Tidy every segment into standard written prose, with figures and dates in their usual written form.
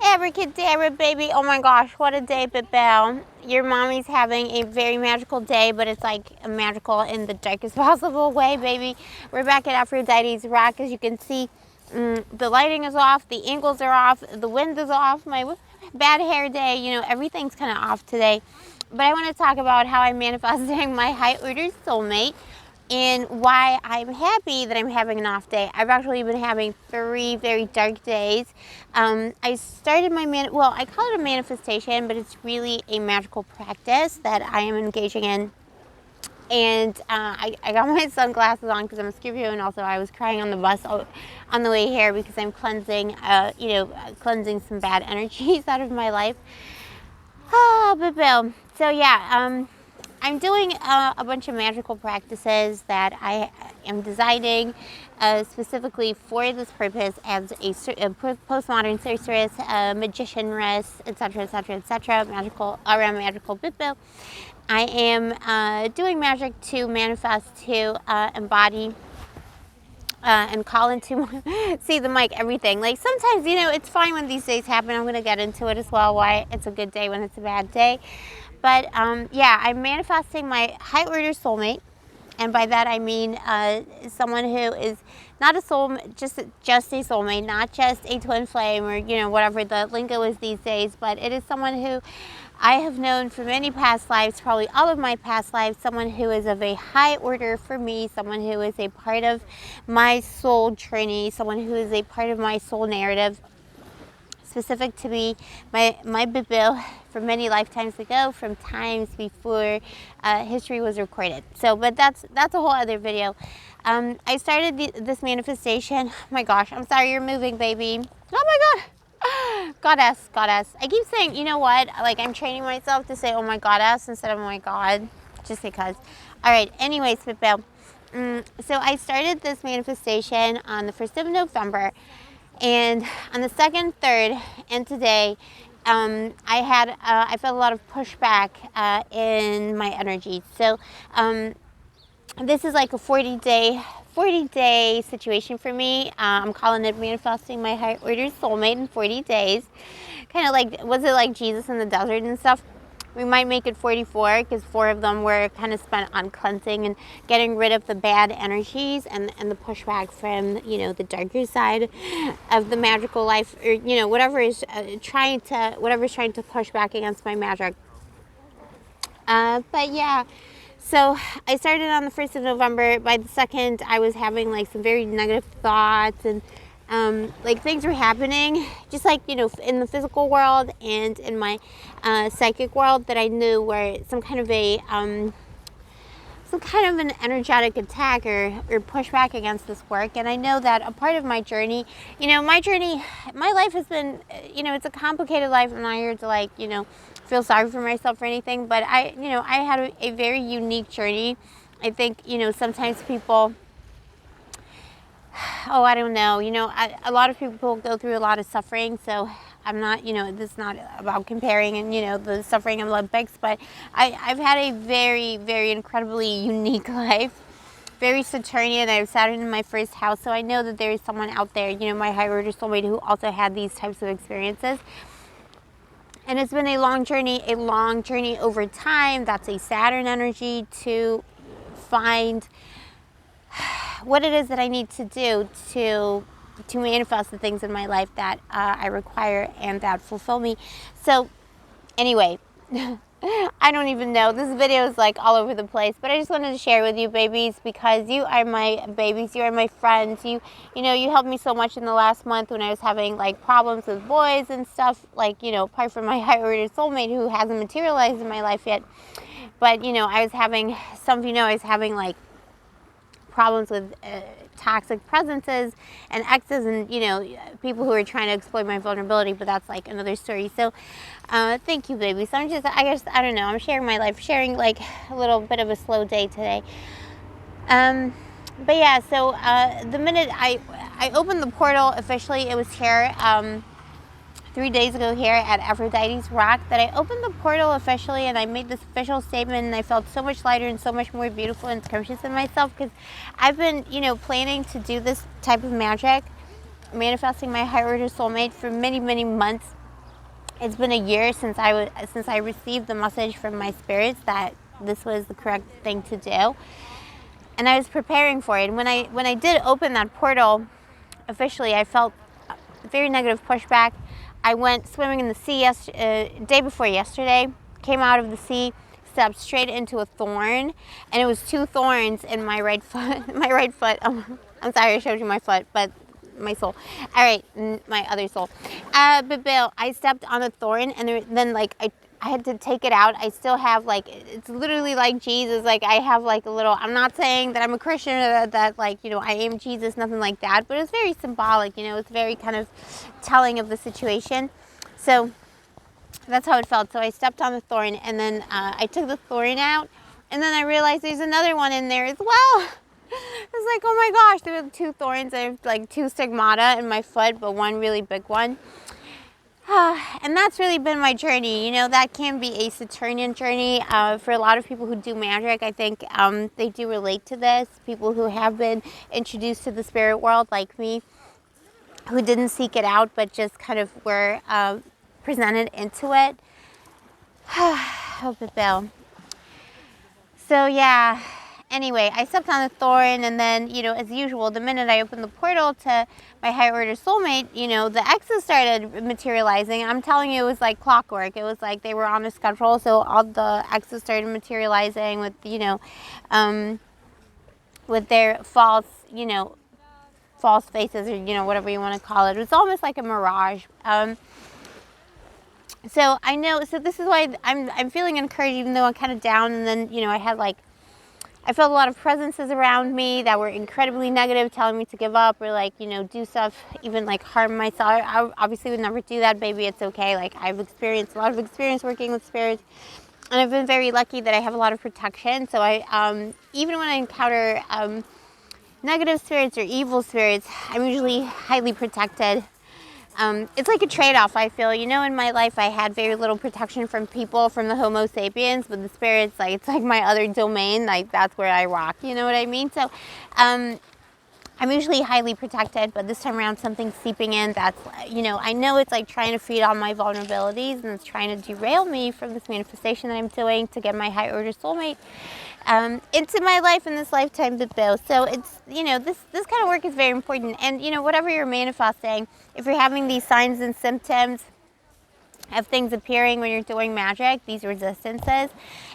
Abracadabra, baby. Oh my gosh, what a day, Belle. Your mommy's having a very magical day, but it's like a magical in the darkest possible way, baby. We're back at Aphrodite's Rock. As you can see, the lighting is off, the angles are off, the wind is off, my bad hair day, you know, everything's kind of off today. But I want to talk about how I'm manifesting my high order soulmate and why I'm happy that I'm having an off day. I've actually been having 3 very dark days. I started my I call it a manifestation, but it's really a magical practice that I am engaging in. And I got my sunglasses on because I'm a Scorpio, and also I was crying on the bus on the way here because I'm cleansing, cleansing some bad energies out of my life. But Bill. So yeah, I'm doing a bunch of magical practices that I am designing specifically for this purpose as a postmodern sorceress, magicianess, etc., etc., etc., magical Bill. I am doing magic to manifest, to embody, and call into see the mic, everything. Like sometimes, you know, it's fine when these days happen. I'm going to get into it as well, why it's a good day when it's a bad day. But yeah, I'm manifesting my high order soulmate. And by that I mean someone who is not a soul, just a soulmate, not just a twin flame or, you know, whatever the lingo is these days, but it is someone who I have known for many past lives, probably all of my past lives, someone who is of a high order for me, someone who is a part of my soul journey, someone who is a part of my soul narrative, specific to me, my Bibil from many lifetimes ago, from times before history was recorded. So, but that's a whole other video. I started this manifestation. Oh my gosh, I'm sorry, you're moving, baby. Oh my god. Goddess. I keep saying, you know what? Like, I'm training myself to say, oh my goddess, instead of oh my god, just because. All right. Anyways, Bibil. So I started this manifestation on the 1st of November. And on the 2nd, 3rd, and today, I felt a lot of pushback in my energy. So this is like a 40-day situation for me. I'm calling it manifesting my high order soulmate in 40 days. Kind of like, was it like Jesus in the desert and stuff? We might make it 44 because 4 of them were kind of spent on cleansing and getting rid of the bad energies and the pushback from, you know, the darker side of the magical life, or, you know, whatever's trying to push back against my magic. But yeah, so I started on the 1st of November. By the 2nd, I was having like some very negative thoughts and like things were happening, just like, you know, in the physical world and in my psychic world that I knew were some kind of an energetic attack or pushback against this work. And I know that a part of my journey, you know, my life has been, you know, it's a complicated life. I'm not here to, like, you know, feel sorry for myself or anything, but I had a very unique journey. I think, you know, sometimes people, oh, I don't know. You know, a lot of people go through a lot of suffering, so I'm not, you know, this is not about comparing and, you know, the suffering of Olympics, but I've had a very, very incredibly unique life, very Saturnian. I have Saturn in my 1st house, so I know that there is someone out there, you know, my high order soulmate, who also had these types of experiences. And it's been a long journey over time. That's a Saturn energy to find what it is that I need to do to manifest the things in my life that I require and that fulfill me. So anyway, I don't even know. This video is like all over the place, but I just wanted to share with you, babies, because you are my babies. You are my friends. You know, you helped me so much in the last month when I was having like problems with boys and stuff, like, you know, apart from my high order soulmate who hasn't materialized in my life yet. But, you know, I was having like problems with toxic presences and exes and, you know, people who are trying to exploit my vulnerability, but that's like another story. So thank you, baby. So I don't know, I'm sharing my life, sharing like a little bit of a slow day today. But yeah, so the minute I opened the portal officially, it was here 3 days ago here at Aphrodite's Rock, that I opened the portal officially and I made this official statement, and I felt so much lighter and so much more beautiful and scrumptious in myself, because I've been, you know, planning to do this type of magic, manifesting my high order soulmate, for many, many months. It's been a year since I received the message from my spirits that this was the correct thing to do, and I was preparing for it. And when I did open that portal officially, I felt very negative pushback. I went swimming in the sea day before yesterday, came out of the sea, stepped straight into a thorn, and it was 2 thorns in my right foot. My right foot. I'm sorry I showed you my foot, but my soul. All right, my other soul. But Bill, I stepped on a thorn, and then like I had to take it out. I still have like, it's literally like Jesus. Like I have like a little, I'm not saying that I'm a Christian or that like, you know, I am Jesus, nothing like that. But it's very symbolic, you know, it's very kind of telling of the situation. So that's how it felt. So I stepped on the thorn, and then I took the thorn out, and then I realized there's another one in there as well. It's like, oh my gosh, there were 2 thorns. I have like 2 stigmata in my foot, but one really big one. And that's really been my journey. You know, that can be a Saturnian journey. For a lot of people who do magic, I think they do relate to this. People who have been introduced to the spirit world, like me, who didn't seek it out, but just kind of were presented into it. Hope it, Bill. So yeah, anyway, I stepped on the thorn, and then, you know, as usual, the minute I opened the portal to my higher order soulmate, you know, the X's started materializing. I'm telling you, it was like clockwork. It was like they were on a schedule, so all the X's started materializing with, you know, with their false, you know, false faces, or, you know, whatever you want to call it. It was almost like a mirage. So I know, so this is why I'm feeling encouraged, even though I'm kind of down. And then, you know, I felt a lot of presences around me that were incredibly negative, telling me to give up or like, you know, do stuff, even like harm myself. I obviously would never do that, baby. It's okay. Like I've experienced a lot of experience working with spirits, and I've been very lucky that I have a lot of protection. So I, even when I encounter negative spirits or evil spirits, I'm usually highly protected. It's like a trade-off, I feel. You know, in my life, I had very little protection from people, from the Homo sapiens, but the spirits, like, it's like my other domain. Like, that's where I rock. You know what I mean? So, I'm usually highly protected, but this time around, something's seeping in that's, you know, I know it's like trying to feed on my vulnerabilities, and it's trying to derail me from this manifestation that I'm doing to get my high order soulmate into my life in this lifetime, Bill. So it's, you know, this kind of work is very important. And, you know, whatever you're manifesting, if you're having these signs and symptoms of things appearing when you're doing magic, these resistances,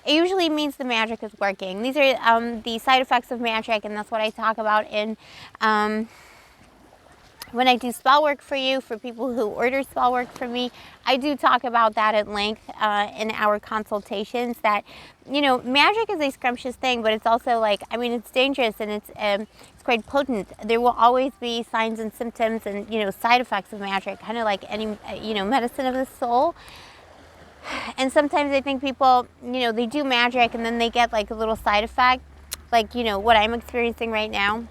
it usually means the magic is working. These are the side effects of magic, and that's what I talk about in when I do spell work for you, for people who order spell work from me. I do talk about that at length in our consultations, that, you know, magic is a scrumptious thing, but it's also like, I mean, it's dangerous, and it's quite potent. There will always be signs and symptoms and, you know, side effects of magic, kind of like any, you know, medicine of the soul. And sometimes I think people, you know, they do magic and then they get like a little side effect, like, you know, what I'm experiencing right now.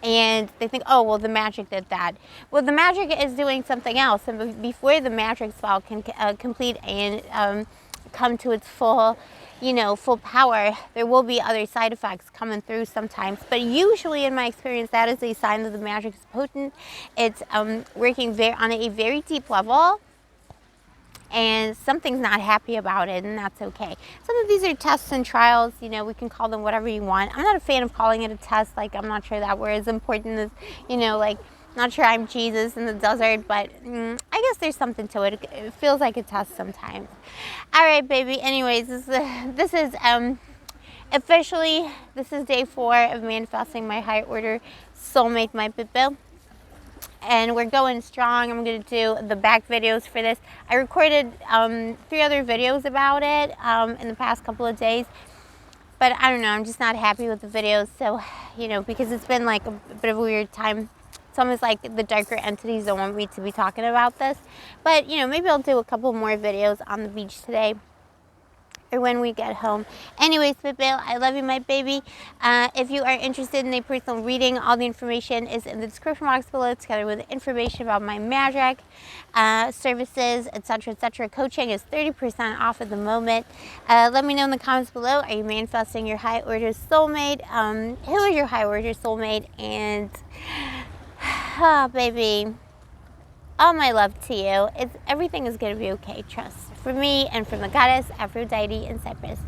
And they think, oh, well, the magic did that. Well, the magic is doing something else. And before the magic spell can complete and come to its full, you know, full power, there will be other side effects coming through sometimes. But usually, in my experience, that is a sign that the magic is potent. It's working on a very deep level, and something's not happy about it, and that's okay. Some of these are tests and trials, you know, we can call them whatever you want. I'm not a fan of calling it a test. Like, I'm not sure that word is important as, you know, like, not sure I'm Jesus in the desert, but I guess there's something to it. It feels like a test sometimes. All right, baby. Anyways, this is officially, this is day 4 of manifesting my high order soulmate, my Bill. And we're going strong. I'm going to do the back videos for this. I recorded 3 other videos about it in the past couple of days. But I don't know, I'm just not happy with the videos. So, you know, because it's been like a bit of a weird time. It's almost like the darker entities don't want me to be talking about this. But, you know, maybe I'll do a couple more videos on the beach today, or when we get home. Anyways, Bill, I love you, my baby. If you are interested in a personal reading, all the information is in the description box below, together with information about my magic services, etc., etc. Coaching is 30% off at the moment. Let me know in the comments below, are you manifesting your high order soulmate? Who is your high order soulmate? And, oh, baby. all my love to you. Everything is going to be okay, trust. For me and from the goddess Aphrodite in Cyprus.